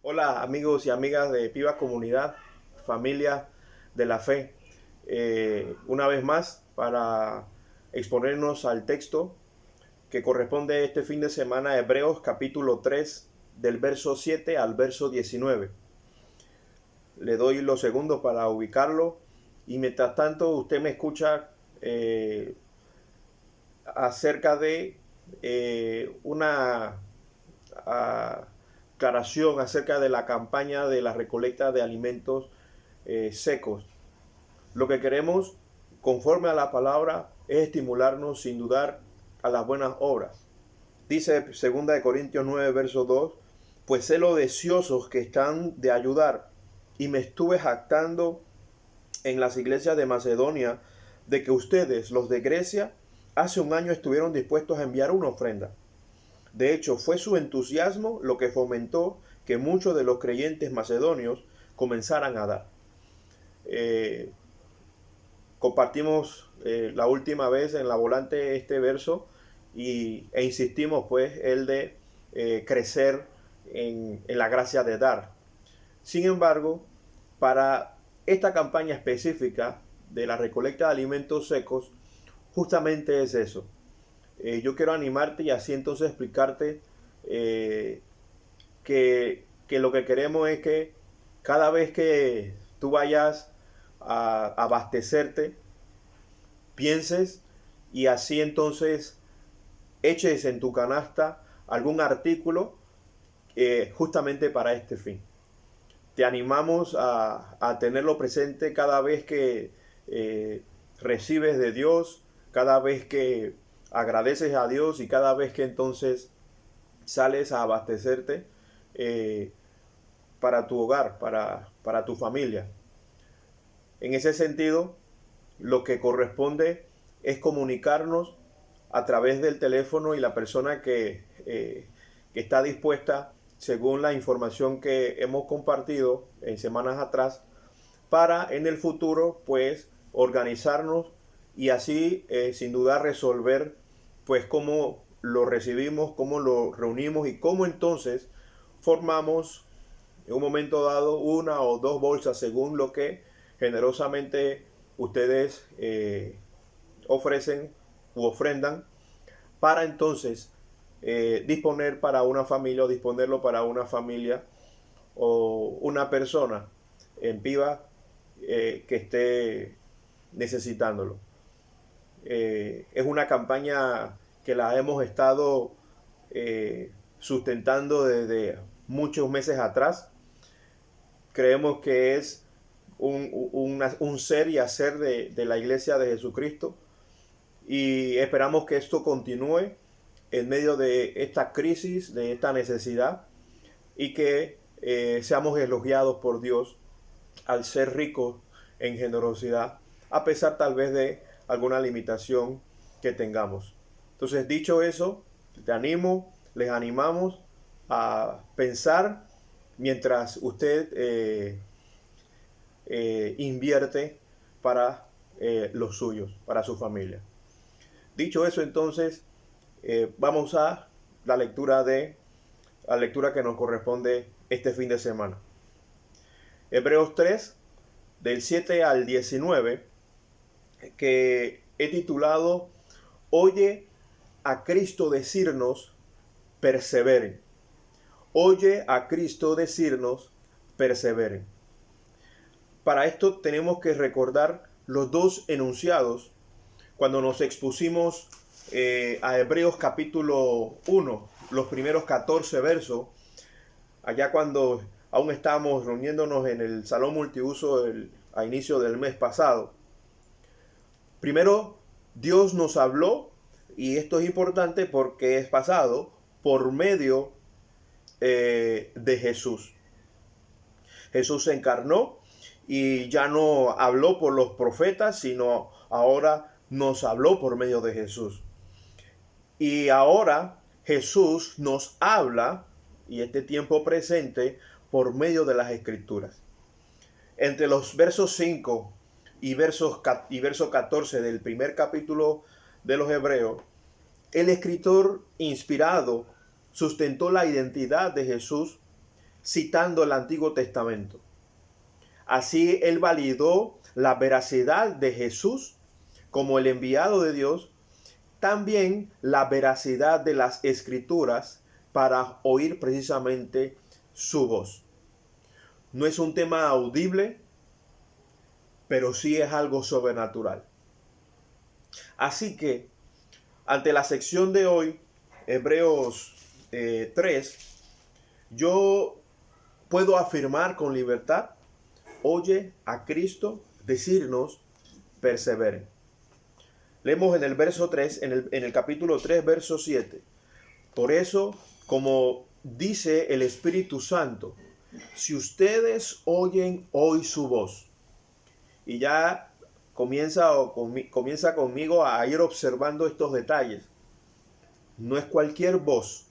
Hola amigos y amigas de Piva Comunidad, familia de la fe. Una vez más para exponernos al texto que corresponde este fin de semana a Hebreos capítulo 3 del verso 7 al verso 19. Le doy los segundos para ubicarlo y mientras tanto usted me escucha acerca de una aclaración acerca de la campaña de la recolecta de alimentos secos. Lo que queremos, conforme a la palabra, es estimularnos sin dudar a las buenas obras. Dice 2 Corintios 9, verso 2, pues sé lo deseosos que están de ayudar, y me estuve jactando en las iglesias de Macedonia de que ustedes, los de Grecia, hace un año estuvieron dispuestos a enviar una ofrenda. De hecho, fue su entusiasmo lo que fomentó que muchos de los creyentes macedonios comenzaran a dar. Eh, Compartimos la última vez en la volante este verso e insistimos pues el de crecer en la gracia de dar. Sin embargo, para esta campaña específica de la recolecta de alimentos secos, justamente es eso. Yo quiero animarte y así entonces explicarte que lo que queremos es que cada vez que tú vayas a abastecerte, pienses y así entonces eches en tu canasta algún artículo justamente para este fin. Te animamos a tenerlo presente cada vez que recibes de Dios, cada vez que agradeces a Dios y cada vez que entonces sales a abastecerte eh, para tu hogar, para tu familia. En ese sentido, lo que corresponde es comunicarnos a través del teléfono y la persona que está dispuesta, según la información que hemos compartido en semanas atrás, para en el futuro pues organizarnos y así sin duda resolver pues cómo lo recibimos, cómo lo reunimos y cómo entonces formamos en un momento dado una o dos bolsas según lo que generosamente ustedes ofrecen u ofrendan para entonces disponer para una familia o disponerlo para una familia o una persona en Piva que esté necesitándolo. Es una campaña que la hemos estado sustentando desde muchos meses atrás. Creemos que es un ser y hacer de la iglesia de Jesucristo y esperamos que esto continúe en medio de esta crisis, de esta necesidad y que seamos elogiados por Dios al ser ricos en generosidad, a pesar tal vez de alguna limitación que tengamos. Entonces, dicho eso, te animo, les animamos a pensar mientras usted invierte para los suyos, para su familia. Dicho eso, entonces, vamos a la lectura que nos corresponde este fin de semana. Hebreos 3, del 7 al 19, que he titulado Oye a Cristo decirnos, perseveren. Oye a Cristo decirnos, perseveren. Para esto tenemos que recordar los dos enunciados cuando nos expusimos a Hebreos capítulo 1, los primeros 14 versos, allá cuando aún estábamos reuniéndonos en el salón multiuso a inicio del mes pasado. Primero, Dios nos habló, y esto es importante porque es pasado, por medio de Jesús. Jesús se encarnó y ya no habló por los profetas, sino ahora nos habló por medio de Jesús. Y ahora Jesús nos habla, y este tiempo presente, por medio de las Escrituras. Entre los versos 5 y verso 14 del primer capítulo de los Hebreos, el escritor inspirado sustentó la identidad de Jesús citando el Antiguo Testamento. Así él validó la veracidad de Jesús como el enviado de Dios, también la veracidad de las Escrituras para oír precisamente su voz. No es un tema audible, pero sí es algo sobrenatural. Así que, ante la sección de hoy, Hebreos 3, yo puedo afirmar con libertad: oye a Cristo decirnos, perseveren. Leemos en el verso 3, en el capítulo 3, verso 7. Por eso, como dice el Espíritu Santo, si ustedes oyen hoy su voz, y ya comienza conmigo a ir observando estos detalles. No es cualquier voz,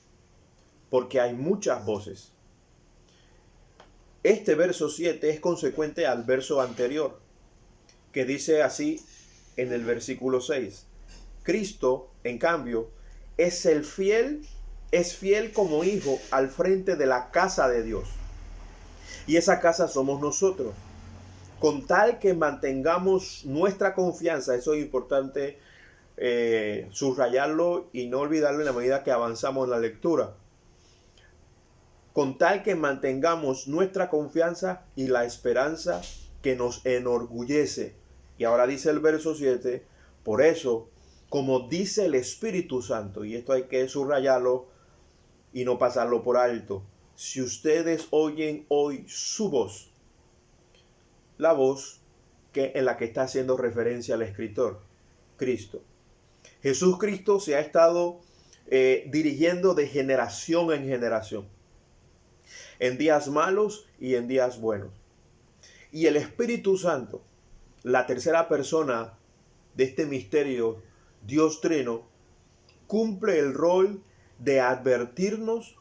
porque hay muchas voces. Este verso 7 es consecuente al verso anterior, que dice así en el versículo 6. Cristo, en cambio, es fiel como hijo al frente de la casa de Dios. Y esa casa somos nosotros. Con tal que mantengamos nuestra confianza, eso es importante subrayarlo y no olvidarlo en la medida que avanzamos en la lectura. Con tal que mantengamos nuestra confianza y la esperanza que nos enorgullece. Y ahora dice el verso 7, por eso, como dice el Espíritu Santo, y esto hay que subrayarlo y no pasarlo por alto, si ustedes oyen hoy su voz, la voz en la que está haciendo referencia el escritor, Cristo. Jesús Cristo se ha estado dirigiendo de generación en generación, en días malos y en días buenos. Y el Espíritu Santo, la tercera persona de este misterio, Dios Trino, cumple el rol de advertirnos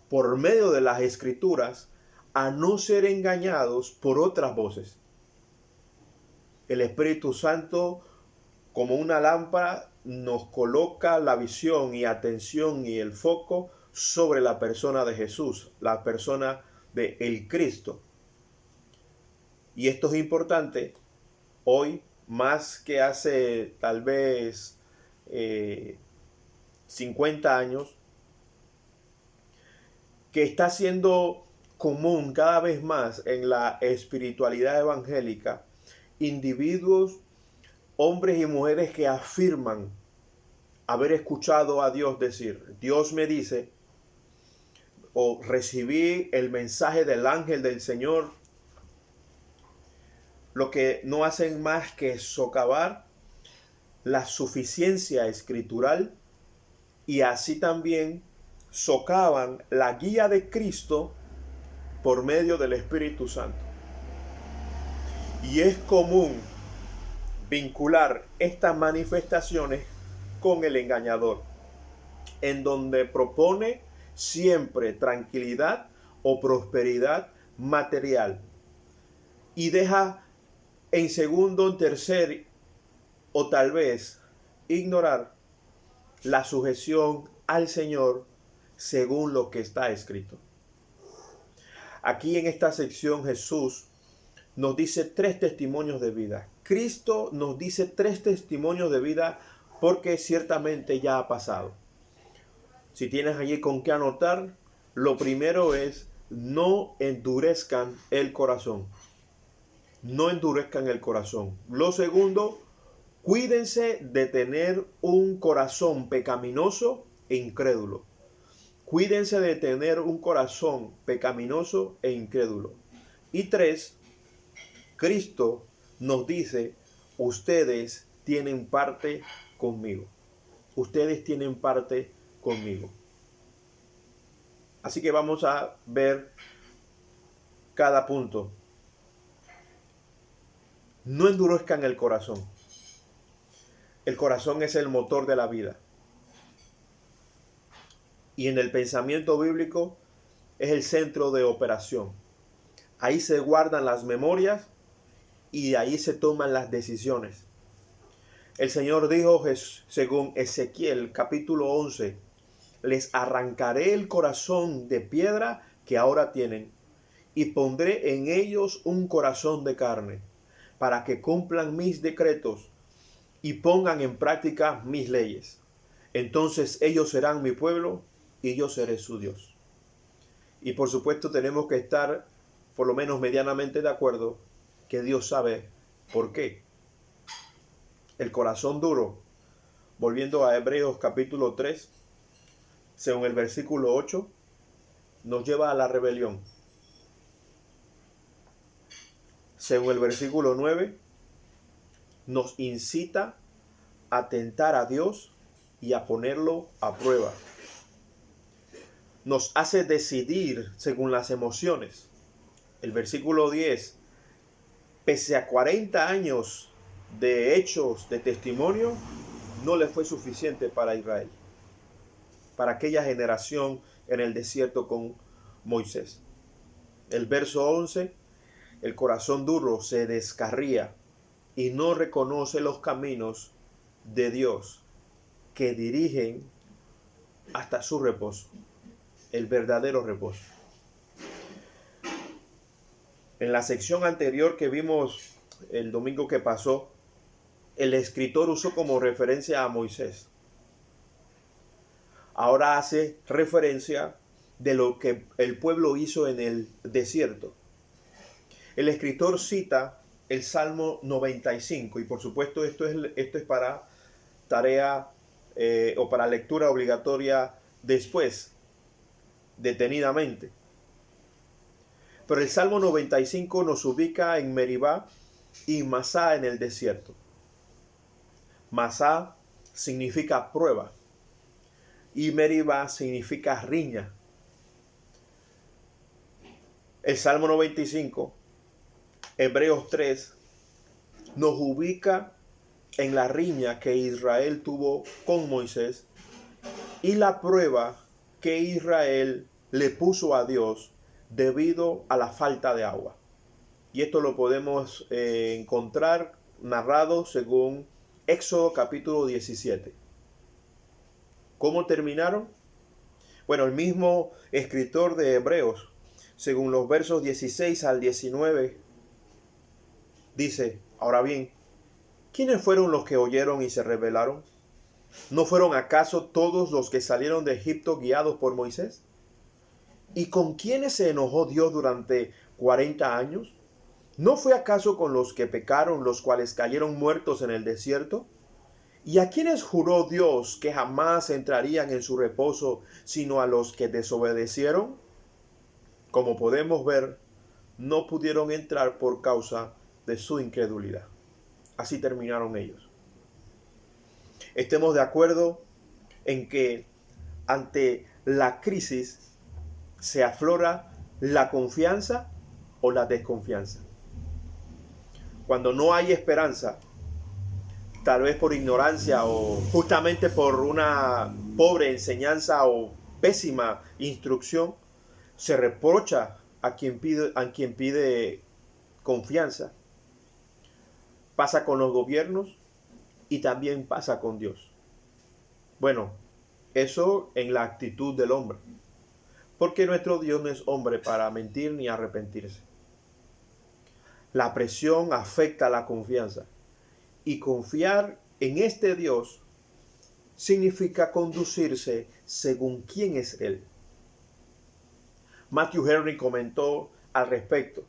por medio de las Escrituras a no ser engañados por otras voces. El Espíritu Santo, como una lámpara, nos coloca la visión y atención y el foco sobre la persona de Jesús, la persona de el Cristo. Y esto es importante hoy, más que hace tal vez 50 años, que está siendo común cada vez más en la espiritualidad evangélica, individuos, hombres y mujeres que afirman haber escuchado a Dios decir, Dios me dice, o recibí el mensaje del ángel del Señor, lo que no hacen más que socavar la suficiencia escritural y así también socavan la guía de Cristo por medio del Espíritu Santo. Y es común vincular estas manifestaciones con el engañador, en donde propone siempre tranquilidad o prosperidad material y deja en segundo, en tercer o tal vez ignorar la sujeción al Señor según lo que está escrito. Aquí en esta sección Jesús nos dice 3 testimonios de vida. Cristo nos dice 3 testimonios de vida porque ciertamente ya ha pasado. Si tienes allí con qué anotar, lo primero es no endurezcan el corazón. No endurezcan el corazón. Lo segundo, cuídense de tener un corazón pecaminoso e incrédulo. Cuídense de tener un corazón pecaminoso e incrédulo. Y 3, Cristo nos dice, ustedes tienen parte conmigo. Ustedes tienen parte conmigo. Así que vamos a ver cada punto. No endurezcan el corazón. El corazón es el motor de la vida. Y en el pensamiento bíblico es el centro de operación. Ahí se guardan las memorias y ahí se toman las decisiones. El Señor dijo, según Ezequiel capítulo 11, les arrancaré el corazón de piedra que ahora tienen, y pondré en ellos un corazón de carne, para que cumplan mis decretos y pongan en práctica mis leyes. Entonces ellos serán mi pueblo y yo seré su Dios. Y por supuesto tenemos que estar por lo menos medianamente de acuerdo que Dios sabe por qué. El corazón duro, volviendo a Hebreos capítulo 3, según el versículo 8, nos lleva a la rebelión. Según el versículo 9, nos incita a tentar a Dios y a ponerlo a prueba. Nos hace decidir según las emociones. El versículo 10, pese a 40 años de hechos, de testimonio, no le fue suficiente para Israel, para aquella generación en el desierto con Moisés. El verso 11, el corazón duro se descarría y no reconoce los caminos de Dios que dirigen hasta su reposo, el verdadero reposo. En la sección anterior que vimos el domingo que pasó, el escritor usó como referencia a Moisés. Ahora hace referencia de lo que el pueblo hizo en el desierto. El escritor cita el Salmo 95 y por supuesto esto es para tarea o para lectura obligatoria después, detenidamente. Pero el Salmo 95 nos ubica en Meribá y Masá en el desierto. Masá significa prueba y Meribá significa riña. El Salmo 95, Hebreos 3, nos ubica en la riña que Israel tuvo con Moisés y la prueba que Israel le puso a Dios debido a la falta de agua. Y esto lo podemos encontrar narrado según Éxodo capítulo 17. ¿Cómo terminaron? Bueno, el mismo escritor de Hebreos, según los versos 16 al 19, dice, ahora bien, ¿quiénes fueron los que oyeron y se rebelaron? ¿No fueron acaso todos los que salieron de Egipto guiados por Moisés? ¿Y con quiénes se enojó Dios durante 40 años? ¿No fue acaso con los que pecaron, los cuales cayeron muertos en el desierto? ¿Y a quiénes juró Dios que jamás entrarían en su reposo, sino a los que desobedecieron? Como podemos ver, no pudieron entrar por causa de su incredulidad. Así terminaron ellos. Estemos de acuerdo en que ante la crisis se aflora la confianza o la desconfianza. Cuando no hay esperanza, tal vez por ignorancia o justamente por una pobre enseñanza o pésima instrucción, se reprocha a quien pide confianza. Pasa con los gobiernos y también pasa con Dios. Bueno, eso en la actitud del hombre, porque nuestro Dios no es hombre para mentir ni arrepentirse. La presión afecta la confianza. Y confiar en este Dios significa conducirse según quién es Él. Matthew Henry comentó al respecto: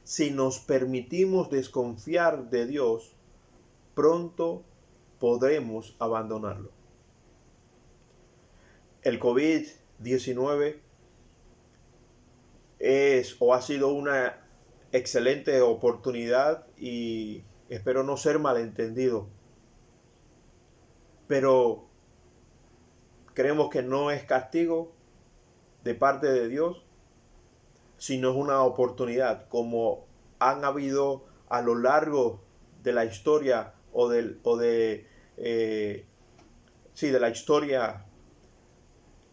si nos permitimos desconfiar de Dios, pronto podremos abandonarlo. El COVID-19 es o ha sido una excelente oportunidad y espero no ser malentendido. Pero creemos que no es castigo de parte de Dios, sino es una oportunidad, como han habido a lo largo de la historia de la historia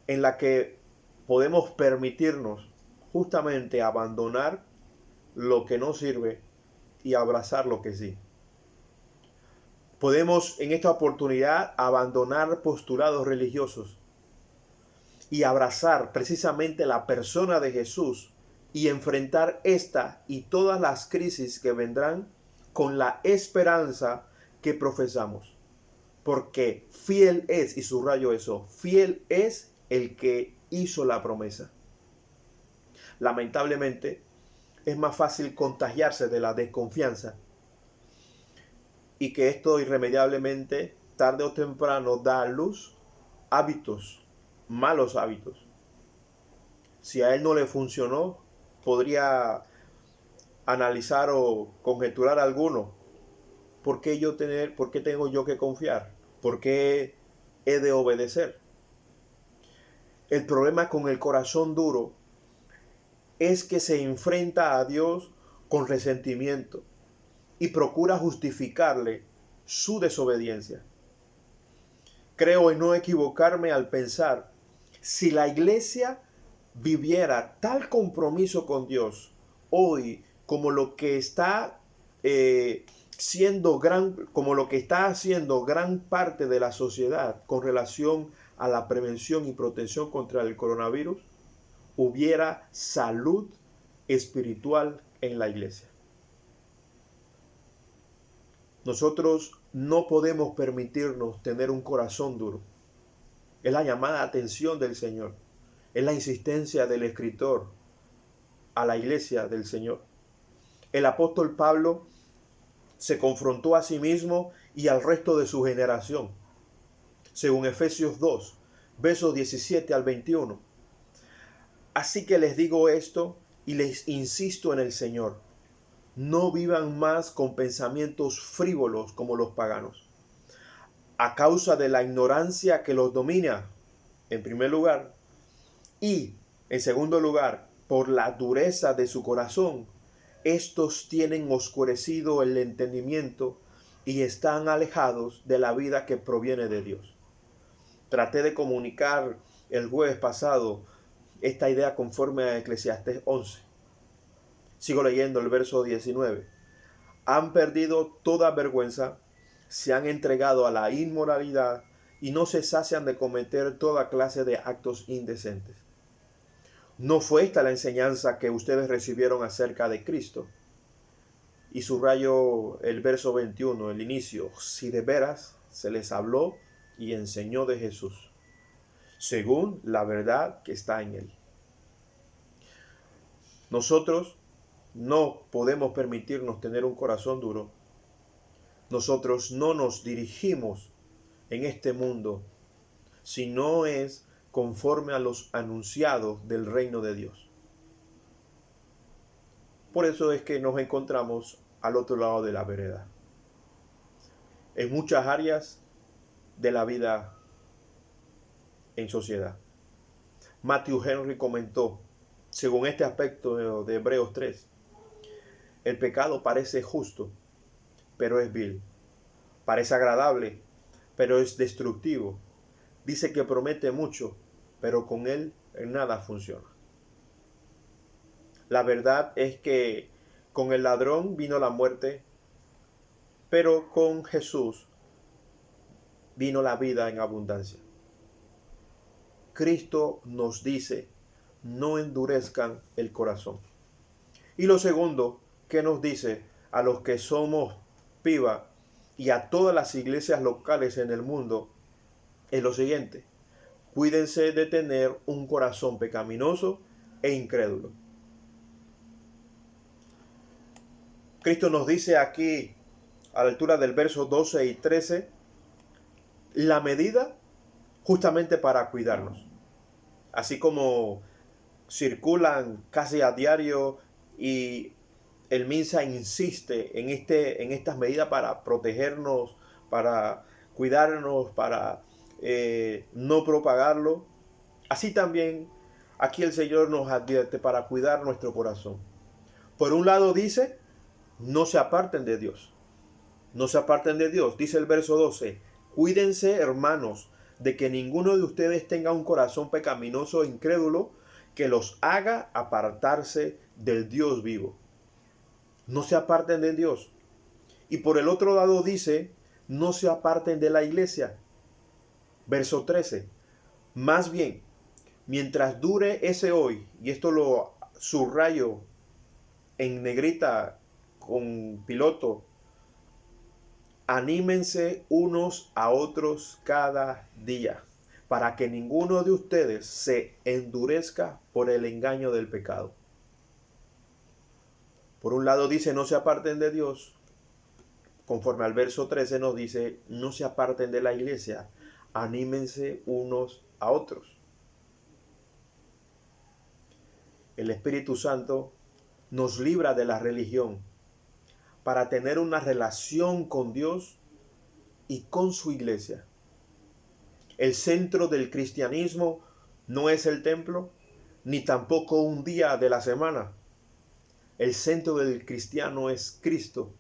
en la que podemos permitirnos justamente abandonar lo que no sirve y abrazar lo que sí. Podemos en esta oportunidad abandonar postulados religiosos y abrazar precisamente la persona de Jesús y enfrentar esta y todas las crisis que vendrán con la esperanza que profesamos. Porque fiel es, y subrayo eso, fiel es el que hizo la promesa. Lamentablemente, es más fácil contagiarse de la desconfianza y que esto irremediablemente, tarde o temprano, da a luz hábitos, malos hábitos. Si a él no le funcionó, podría analizar o conjeturar alguno. ¿Por qué tengo yo que confiar? ¿Por qué he de obedecer? El problema con el corazón duro es que se enfrenta a Dios con resentimiento y procura justificarle su desobediencia. Creo en no equivocarme al pensar, si la iglesia viviera tal compromiso con Dios hoy como lo que está como lo que está haciendo gran parte de la sociedad con relación a la prevención y protección contra el coronavirus, hubiera salud espiritual en la iglesia. Nosotros no podemos permitirnos tener un corazón duro. Es la llamada atención del Señor. Es la insistencia del escritor a la iglesia del Señor. El apóstol Pablo se confrontó a sí mismo y al resto de su generación. Según Efesios 2, versos 17 al 21. Así que les digo esto y les insisto en el Señor. No vivan más con pensamientos frívolos como los paganos, a causa de la ignorancia que los domina, en primer lugar, y, en segundo lugar, por la dureza de su corazón. Estos tienen oscurecido el entendimiento y están alejados de la vida que proviene de Dios. Traté de comunicar el jueves pasado esta idea conforme a Eclesiastés 11. Sigo leyendo el verso 19. Han perdido toda vergüenza, se han entregado a la inmoralidad y no se sacian de cometer toda clase de actos indecentes. ¿No fue esta la enseñanza que ustedes recibieron acerca de Cristo? Y subrayo el verso 21, el inicio. Si de veras se les habló y enseñó de Jesús, según la verdad que está en él. Nosotros no podemos permitirnos tener un corazón duro. Nosotros no nos dirigimos en este mundo si no es conforme a los anunciados del reino de Dios. Por eso es que nos encontramos al otro lado de la vereda. En muchas áreas de la vida en sociedad. Matthew Henry comentó, según este aspecto de Hebreos 3, el pecado parece justo, pero es vil. Parece agradable, pero es destructivo. Dice que promete mucho, pero con él nada funciona. La verdad es que con el ladrón vino la muerte, pero con Jesús vino la vida en abundancia. Cristo nos dice, no endurezcan el corazón. Y lo segundo que nos dice a los que somos PIBA y a todas las iglesias locales en el mundo es lo siguiente: cuídense de tener un corazón pecaminoso e incrédulo. Cristo nos dice aquí, a la altura del verso 12 y 13, la medida justamente para cuidarnos. Así como circulan casi a diario y el MINSA insiste en estas medidas para protegernos, para cuidarnos, para no propagarlo. Así también aquí el Señor nos advierte para cuidar nuestro corazón. Por un lado dice, no se aparten de Dios. No se aparten de Dios. Dice el verso 12, cuídense, hermanos, de que ninguno de ustedes tenga un corazón pecaminoso e incrédulo que los haga apartarse del Dios vivo. No se aparten de Dios. Y por el otro lado dice, no se aparten de la iglesia. Verso 13. Más bien, mientras dure ese hoy, y esto lo subrayo en negrita con piloto, anímense unos a otros cada día, para que ninguno de ustedes se endurezca por el engaño del pecado. Por un lado dice, no se aparten de Dios. Conforme al verso 13 nos dice, no se aparten de la iglesia, anímense unos a otros. El Espíritu Santo nos libra de la religión para tener una relación con Dios y con su iglesia. El centro del cristianismo no es el templo, ni tampoco un día de la semana. El centro del cristiano es Cristo.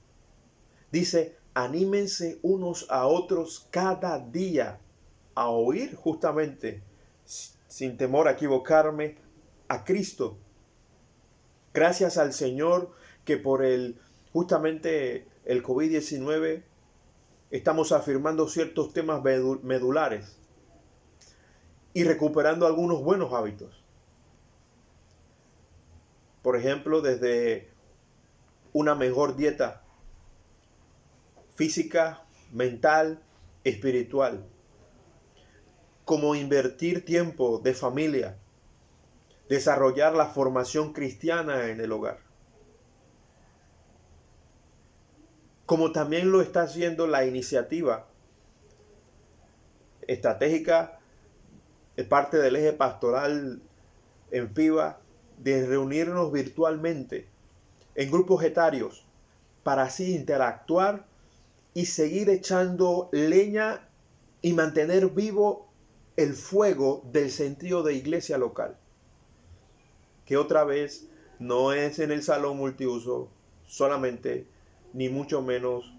Dice, anímense unos a otros cada día a oír justamente, sin temor a equivocarme, a Cristo. Gracias al Señor que por justamente el COVID-19 estamos afirmando ciertos temas medulares y recuperando algunos buenos hábitos. Por ejemplo, desde una mejor dieta física, mental, espiritual, como invertir tiempo de familia, desarrollar la formación cristiana en el hogar, como también lo está haciendo la iniciativa estratégica de parte del eje pastoral en PIBA de reunirnos virtualmente en grupos etarios para así interactuar y seguir echando leña y mantener vivo el fuego del sentido de iglesia local, que otra vez no es en el salón multiuso solamente, ni mucho menos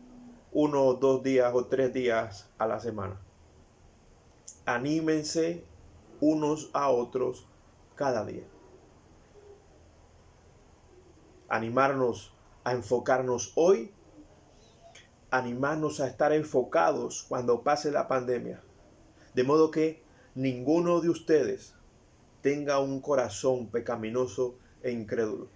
1 o 2 días o 3 días a la semana. Anímense unos a otros cada día. Animarnos a enfocarnos hoy, animarnos a estar enfocados cuando pase la pandemia, de modo que ninguno de ustedes tenga un corazón pecaminoso e incrédulo.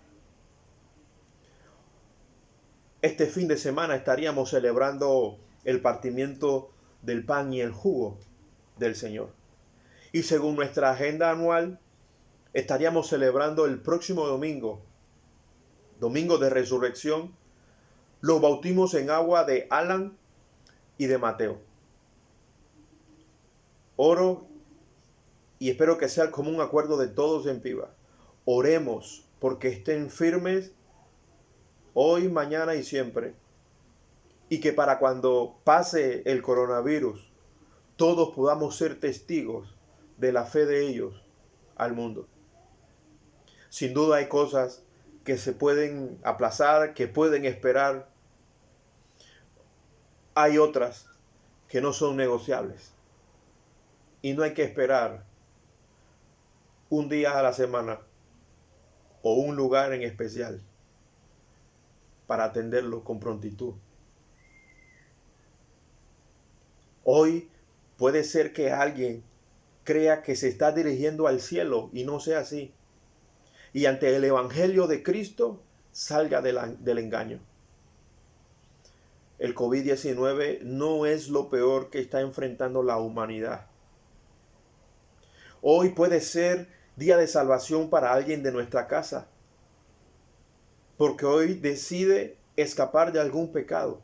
Este fin de semana estaríamos celebrando el partimiento del pan y el jugo del Señor. Y según nuestra agenda anual, estaríamos celebrando el próximo domingo, domingo de resurrección, los bautismos en agua de Alan y de Mateo. Oro y espero que sea el común acuerdo de todos en PIBA. Oremos porque estén firmes hoy, mañana y siempre. Y que para cuando pase el coronavirus, todos podamos ser testigos de la fe de ellos al mundo. Sin duda hay cosas que se pueden aplazar, que pueden esperar. Hay otras que no son negociables. Y no hay que esperar un día a la semana o un lugar en especial para atenderlo con prontitud. Hoy puede ser que alguien crea que se está dirigiendo al cielo y no sea así. Y ante el Evangelio de Cristo salga del engaño. El COVID-19 no es lo peor que está enfrentando la humanidad. Hoy puede ser día de salvación para alguien de nuestra casa, porque hoy decide escapar de algún pecado.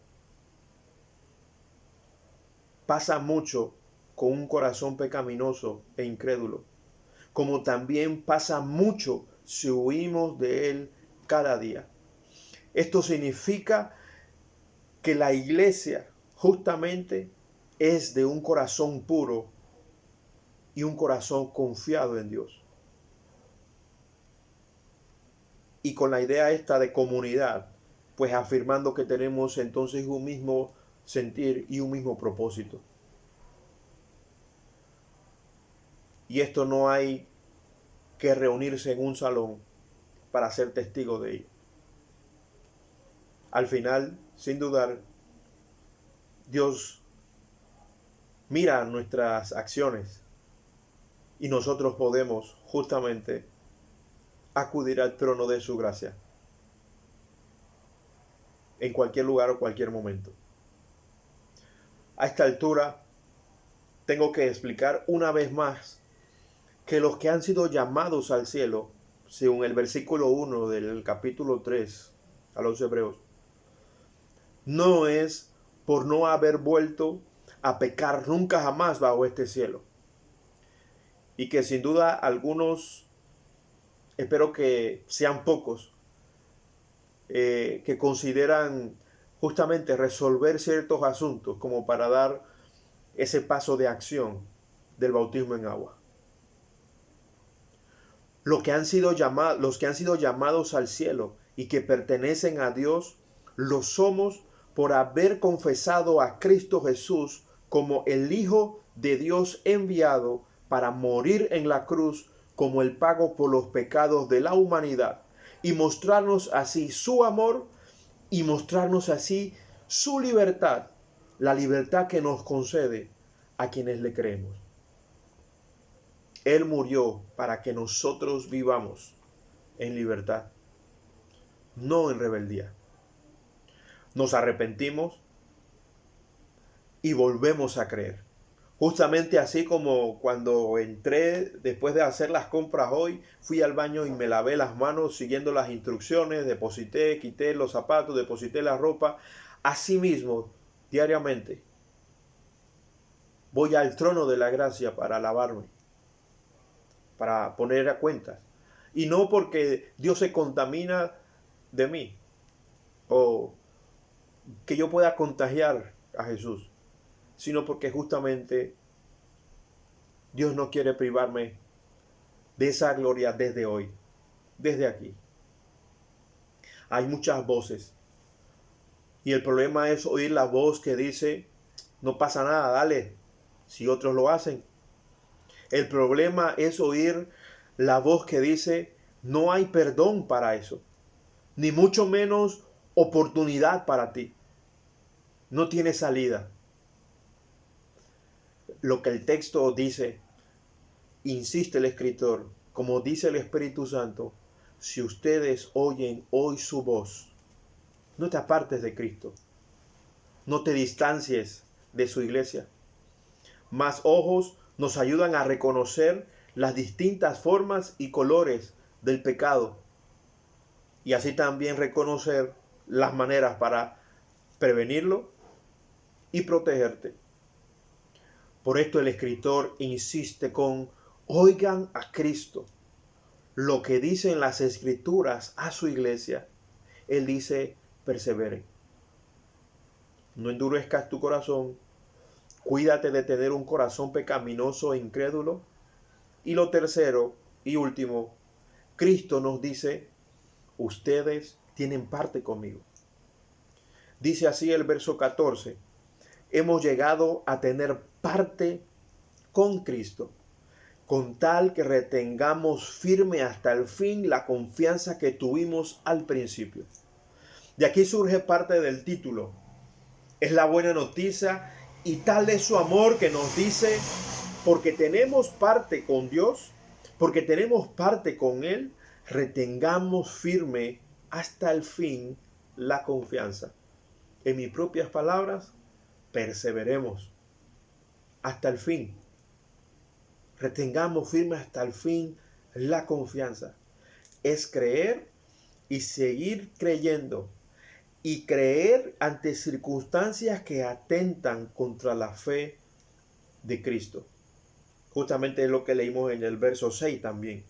Pasa mucho con un corazón pecaminoso e incrédulo, como también pasa mucho si huimos de él cada día. Esto significa que la iglesia justamente es de un corazón puro y un corazón confiado en Dios. Y con la idea esta de comunidad, pues afirmando que tenemos entonces un mismo sentir y un mismo propósito. Y esto no hay que reunirse en un salón para ser testigo de ello. Al final, sin dudar, Dios mira nuestras acciones y nosotros podemos justamente acudir al trono de su gracia en cualquier lugar o cualquier momento. A esta altura tengo que explicar una vez más que los que han sido llamados al cielo, según el versículo 1 del capítulo 3 a los Hebreos, no es por no haber vuelto a pecar nunca jamás bajo este cielo. Y que sin duda algunos, espero que sean pocos, que consideran justamente resolver ciertos asuntos como para dar ese paso de acción del bautismo en agua. Los que han sido llamados al cielo y que pertenecen a Dios, lo somos por haber confesado a Cristo Jesús como el Hijo de Dios enviado para morir en la cruz como el pago por los pecados de la humanidad y mostrarnos así su amor y mostrarnos así su libertad, la libertad que nos concede a quienes le creemos. Él murió para que nosotros vivamos en libertad, no en rebeldía. Nos arrepentimos y volvemos a creer. Justamente así como cuando entré después de hacer las compras hoy, fui al baño y me lavé las manos siguiendo las instrucciones, deposité, quité los zapatos, deposité la ropa. Asimismo, diariamente, voy al trono de la gracia para lavarme, para poner a cuentas. Y no porque Dios se contamina de mí o que yo pueda contagiar a Jesús, sino porque justamente Dios no quiere privarme de esa gloria desde hoy, desde aquí. Hay muchas voces y el problema es oír la voz que dice, no pasa nada, dale, si otros lo hacen. El problema es oír la voz que dice, no hay perdón para eso, ni mucho menos oportunidad para ti. No tiene salida. Lo que el texto dice, insiste el escritor, como dice el Espíritu Santo, si ustedes oyen hoy su voz, no te apartes de Cristo, no te distancies de su iglesia. Más ojos nos ayudan a reconocer las distintas formas y colores del pecado y así también reconocer las maneras para prevenirlo y protegerte. Por esto el escritor insiste con oigan a Cristo. Lo que dicen las escrituras a su iglesia, él dice perseveren. No endurezcas tu corazón. Cuídate de tener un corazón pecaminoso e incrédulo. Y lo tercero y último, Cristo nos dice, ustedes tienen parte conmigo. Dice así el verso 14, hemos llegado a tener parte con Cristo, con tal que retengamos firme hasta el fin la confianza que tuvimos al principio. De aquí surge parte del título. Es la buena noticia y tal es su amor que nos dice, porque tenemos parte con Dios, porque tenemos parte con Él, retengamos firme hasta el fin la confianza. En mis propias palabras, perseveremos hasta el fin. Retengamos firme hasta el fin la confianza. Es creer y seguir creyendo. Y creer ante circunstancias que atentan contra la fe de Cristo. Justamente es lo que leímos en el verso 6 también.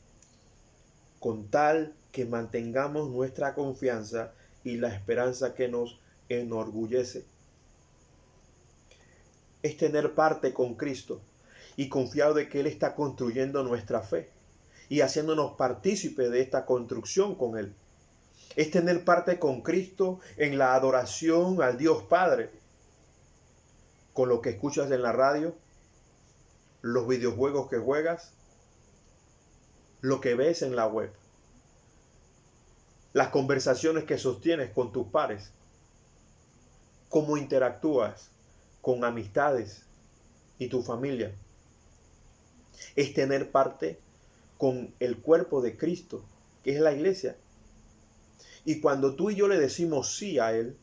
Con tal que mantengamos nuestra confianza y la esperanza que nos enorgullece. Es tener parte con Cristo y confiar de que Él está construyendo nuestra fe y haciéndonos partícipes de esta construcción con Él. Es tener parte con Cristo en la adoración al Dios Padre, con lo que escuchas en la radio, los videojuegos que juegas, lo que ves en la web, las conversaciones que sostienes con tus pares, cómo interactúas con amistades y tu familia. es tener parte con el cuerpo de Cristo, que es la iglesia. Y cuando tú y yo le decimos sí a Él,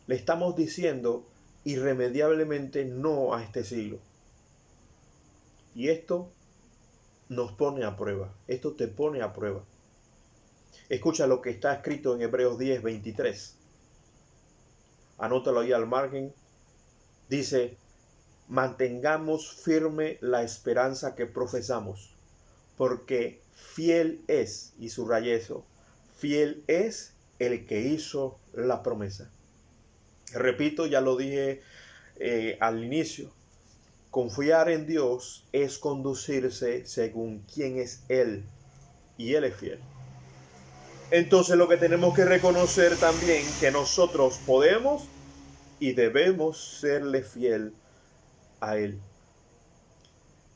le estamos diciendo irremediablemente no a este siglo. Y esto nos pone a prueba. Esto te pone a prueba. Escucha lo que está escrito en Hebreos 10:23. Anótalo ahí al margen. Dice: mantengamos firme la esperanza que profesamos, porque fiel es, y subrayé eso, fiel es el que hizo la promesa. Repito, ya lo dije al inicio, confiar en Dios es conducirse según quién es Él, y Él es fiel. Entonces lo que tenemos que reconocer también que nosotros podemos y debemos serle fiel a Él.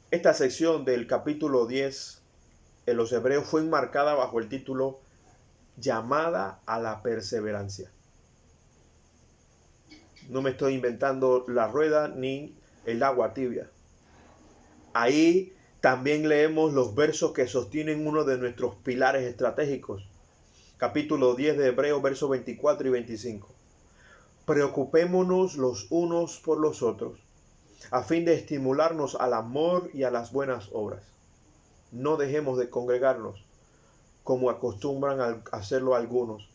Esta sección del capítulo 10 en los Hebreos fue enmarcada bajo el título Llamada a la perseverancia. No me estoy inventando la rueda ni el agua tibia. Ahí también leemos los versos que sostienen uno de nuestros pilares estratégicos. Capítulo 10 de Hebreos, versos 24 y 25. Preocupémonos los unos por los otros, a fin de estimularnos al amor y a las buenas obras. No dejemos de congregarnos, como acostumbran a hacerlo algunos,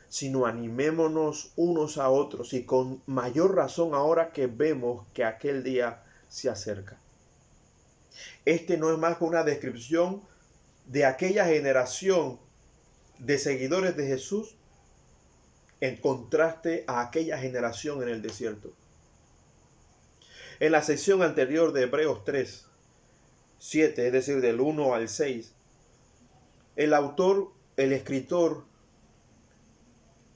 sino animémonos unos a otros, y con mayor razón ahora que vemos que aquel día se acerca. Este no es más que una descripción de aquella generación de seguidores de Jesús en contraste a aquella generación en el desierto. En la sección anterior de Hebreos 3, 7, es decir, del 1 al 6, el escritor,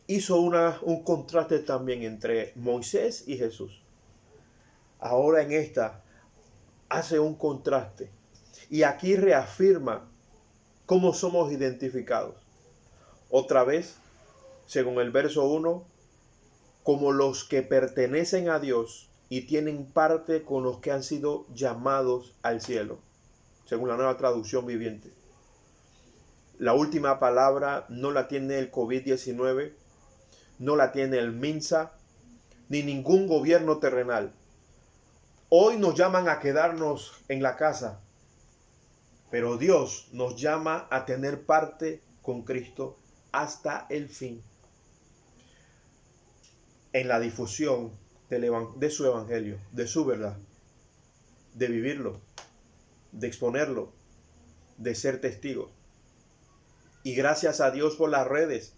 hizo un contraste también entre Moisés y Jesús. Ahora en esta hace un contraste y aquí reafirma cómo somos identificados. Otra vez, según el verso 1, como los que pertenecen a Dios y tienen parte con los que han sido llamados al cielo, según la Nueva Traducción Viviente. La última palabra no la tiene el COVID-19, no la tiene el MINSA, ni ningún gobierno terrenal. Hoy nos llaman a quedarnos en la casa, pero Dios nos llama a tener parte con Cristo hasta el fin, en la difusión de su evangelio, de su verdad, de vivirlo, de exponerlo, de ser testigos. Y gracias a Dios por las redes,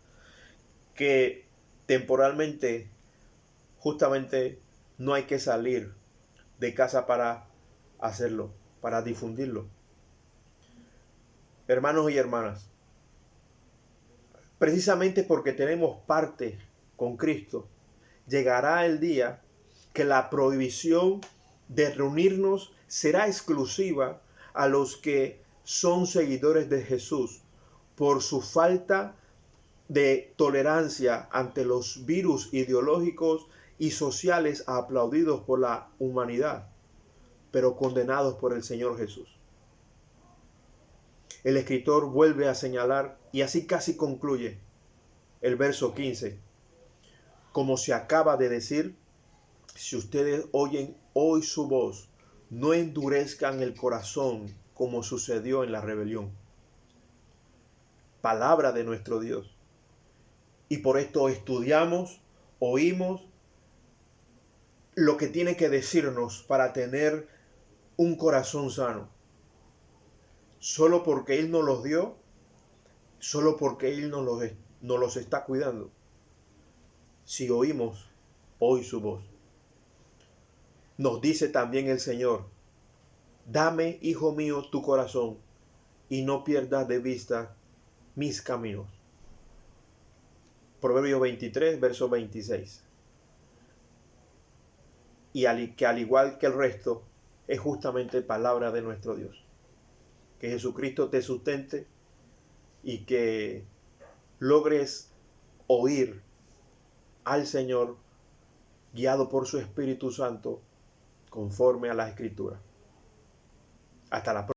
que temporalmente, justamente, no hay que salir de casa para hacerlo, para difundirlo. Hermanos y hermanas, precisamente porque tenemos parte con Cristo, llegará el día que la prohibición de reunirnos será exclusiva a los que son seguidores de Jesús por su falta de tolerancia ante los virus ideológicos y sociales aplaudidos por la humanidad, pero condenados por el Señor Jesús. El escritor vuelve a señalar, y así casi concluye el verso 15. Como se acaba de decir, si ustedes oyen hoy su voz, no endurezcan el corazón como sucedió en la rebelión. Palabra de nuestro Dios. Y por esto estudiamos, oímos lo que tiene que decirnos para tener un corazón sano. Solo porque Él nos los dio, solo porque Él nos los está cuidando. Si oímos hoy su voz. Nos dice también el Señor: dame, hijo mío, tu corazón, y no pierdas de vista mis caminos. Proverbio 23, verso 26. Y que al igual que el resto, es justamente palabra de nuestro Dios. Que Jesucristo te sustente y que logres oír al Señor guiado por su Espíritu Santo conforme a las Escrituras. Hasta la próxima.